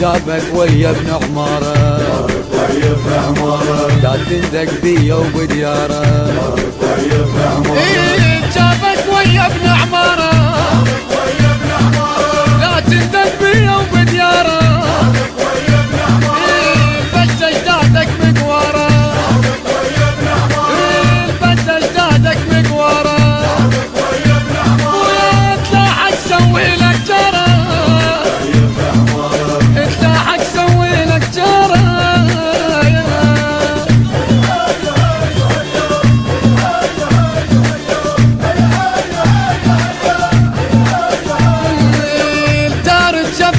جابك ويا ابن عماره، لا تندق بيا وبدياره. جابك ويا ابن عماره، لا تندق بيا وبدياره. بس اجدادك مقواره، بس اجدادك مقواره. وتلاحق سوي لك جرى، تلاحق سوي لك جرى.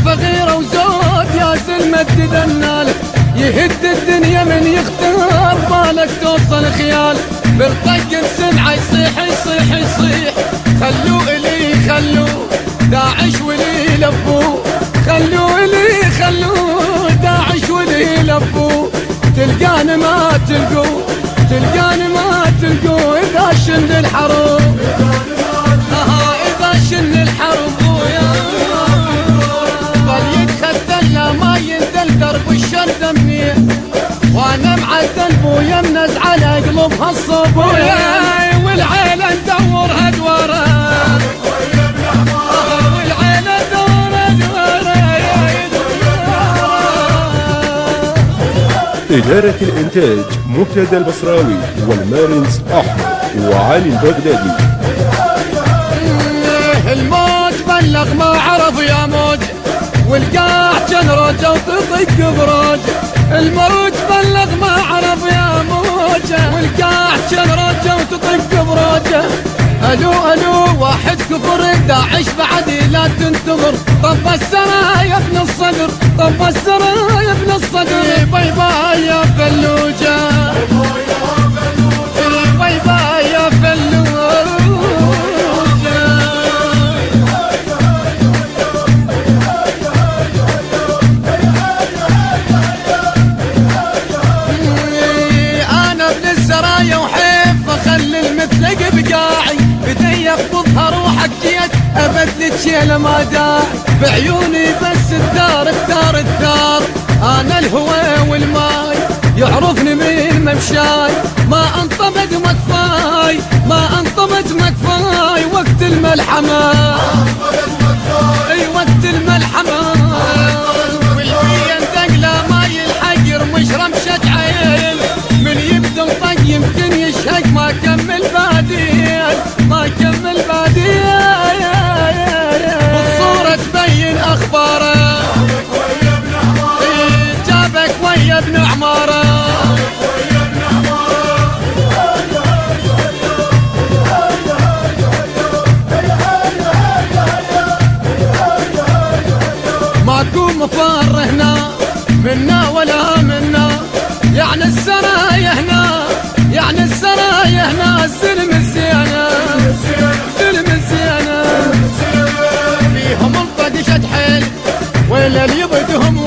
غيره وزود يا زلمة تدنال، يهد الدنيا من يختار بالك توصل خيال. بالطق بسمعه يصيح يصيح يصيح، خلوا إلي خلوا داعش ولي لفوا، خلوا إلي خلوا داعش ولي لفوا. تلقان ما تلقوا، تلقان ما تلقوا إذا شن الحرب، إذا شن الحرب. ما ينزل درب الشرد منيح، وانا معدل بويا منز على قلوبها الصبويا. والعيلة ندورها دوره، والعيلة ندورها دوره. إدارة الإنتاج مهتدى البصراوي والمارنس أحمد وعلي البغدادي. الموت بلغ ما عرف يا موت، والقاع كان رجا وتطق بروج. الموت بلغ ما عرف يا موجه، والقاع كان رجا وتطق بروجه. الو الو واحد كفر داعش بعد لا تنتظر. طب السرى يا ابن الصدر، طب السرى يا ابن الصدر. باي باي يا فلوجه، باي باي يا فلوجه. مثلك بقاعي بدي يقبضها روحك جيت ابد للشيله ما داعي. بعيوني بس الدار اختار الدار، انا الهوى والماي يعرفني من ممشاي. ما انطبق مكفاي، ما انطبق مكفاي. وقت الملحمه، اي وقت الملحمه. والبي يندق لا ما يلحق يرمش رمشه عين. من يبدا الطق يمكن يشهق ما كمل بعدين، ما كمل بعدين. والصورة تبين اخباره، جابك ويا ابن عماره. ماكو مفر هنا منا ولا منا، يعني السرايا هنا، يعني السرايا هنا. السلم الزيانة، السلم الزيانة. فيهم الطق شد حيل، ويل اللي يبدهم